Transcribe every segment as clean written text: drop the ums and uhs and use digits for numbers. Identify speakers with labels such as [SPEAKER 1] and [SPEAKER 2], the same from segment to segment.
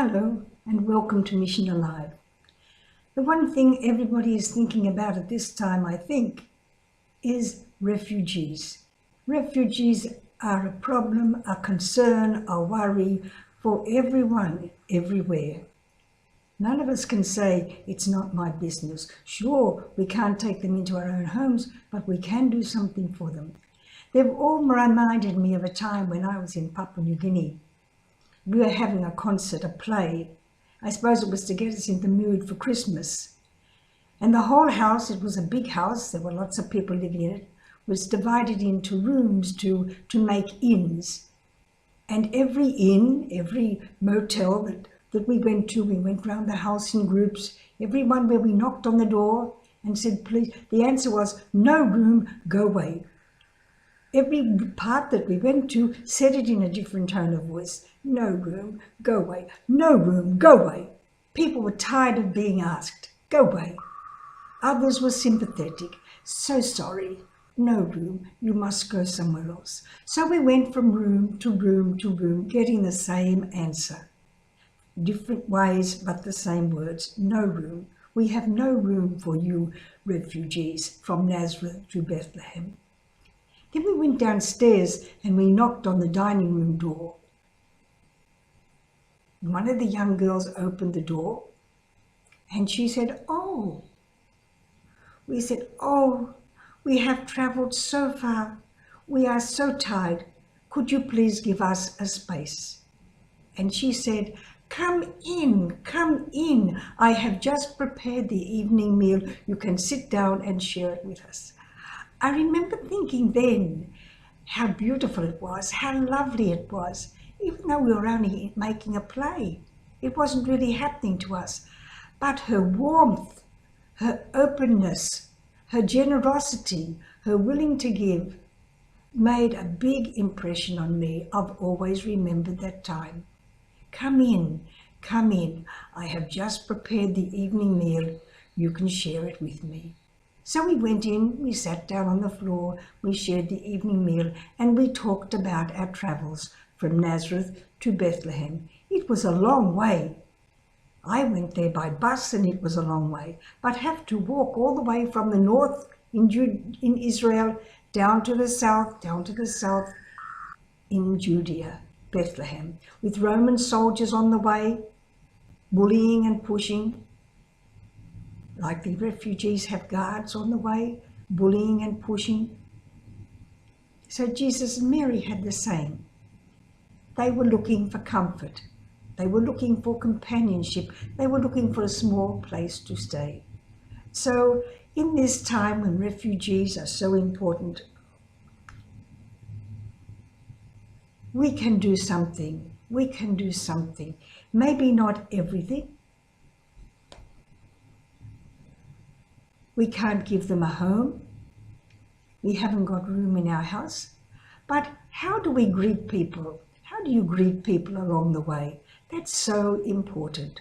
[SPEAKER 1] Hello and welcome to Mission Alive. The one thing everybody is thinking about at this time, I think, is refugees. Refugees are a problem, a concern, a worry for everyone, everywhere. None of us can say, it's not my business. Sure, we can't take them into our own homes, but we can do something for them. They've all reminded me of a time when I was in Papua New Guinea. We were having a concert, a play. I suppose it was to get us in the mood for Christmas. And the whole house, it was a big house, there were lots of people living in it, was divided into rooms to make inns. And every inn, every motel that we went round the house in groups. Every one where we knocked on the door and said, please, the answer was, no room, go away. Every part that we went to said it in a different tone of voice. No room, go away. No room, go away. People were tired of being asked, go away. Others were sympathetic. So sorry. No room, you must go somewhere else. So we went from room to room to room, getting the same answer. Different ways, but the same words. No room. We have no room for you refugees from Nazareth to Bethlehem. Then we went downstairs and we knocked on the dining room door. One of the young girls opened the door and she said, oh. We said, oh, we have travelled so far. We are so tired. Could you please give us a space? And she said, come in, come in. I have just prepared the evening meal. You can sit down and share it with us. I remember thinking then how beautiful it was, how lovely it was, even though we were only making a play. It wasn't really happening to us. But her warmth, her openness, her generosity, her willing to give made a big impression on me. I've always remembered that time. Come in, come in. I have just prepared the evening meal. You can share it with me. So we went in, we sat down on the floor, we shared the evening meal, and we talked about our travels from Nazareth to Bethlehem. It was a long way. I went there by bus and it was a long way, but have to walk all the way from the north in Israel down to the south in Judea, Bethlehem, with Roman soldiers on the way, bullying and pushing. Like the refugees have guards on the way, bullying and pushing. So Jesus and Mary had the same. They were looking for comfort. They were looking for companionship. They were looking for a small place to stay. So in this time when refugees are so important, we can do something. We can do something. Maybe not everything. We can't give them a home. We haven't got room in our house. But how do we greet people? How do you greet people along the way? That's so important.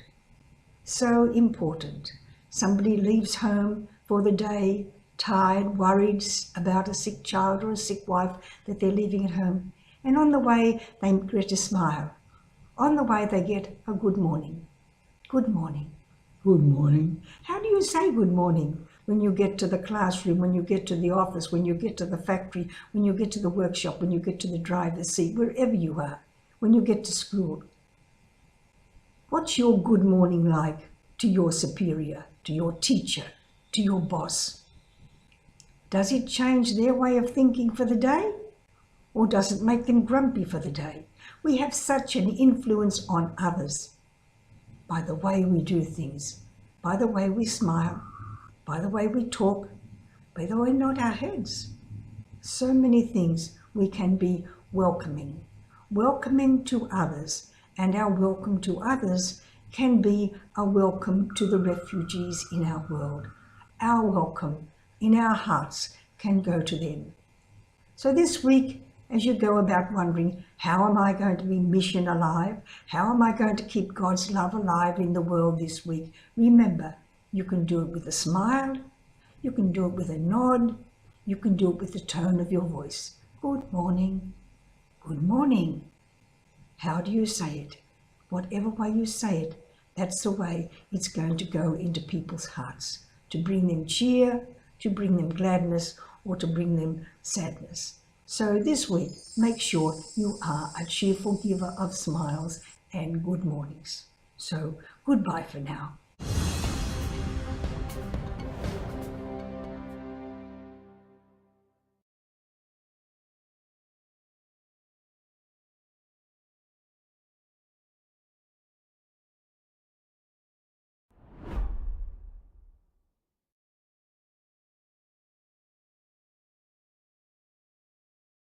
[SPEAKER 1] So important. Somebody leaves home for the day, tired, worried about a sick child or a sick wife that they're leaving at home. And on the way, they get a smile. On the way, they get a good morning. Good morning. Good morning. How do you say good morning? When you get to the classroom, when you get to the office, when you get to the factory, when you get to the workshop, when you get to the driver's seat, wherever you are, when you get to school. What's your good morning like to your superior, to your teacher, to your boss? Does it change their way of thinking for the day? Or does it make them grumpy for the day? We have such an influence on others by the way we do things, by the way we smile, by the way we talk, by the way we nod our heads. So many things we can be welcoming. Welcoming to others, and our welcome to others can be a welcome to the refugees in our world. Our welcome in our hearts can go to them. So this week, as you go about wondering, how am I going to be mission alive? How am I going to keep God's love alive in the world this week? Remember, you can do it with a smile, you can do it with a nod, you can do it with the tone of your voice. Good morning. Good morning. How do you say it? whatever way you say it, that's the way it's going to go into people's hearts, to bring them cheer, to bring them gladness, or to bring them sadness. So this week, make sure you are a cheerful giver of smiles and good mornings. So goodbye for now.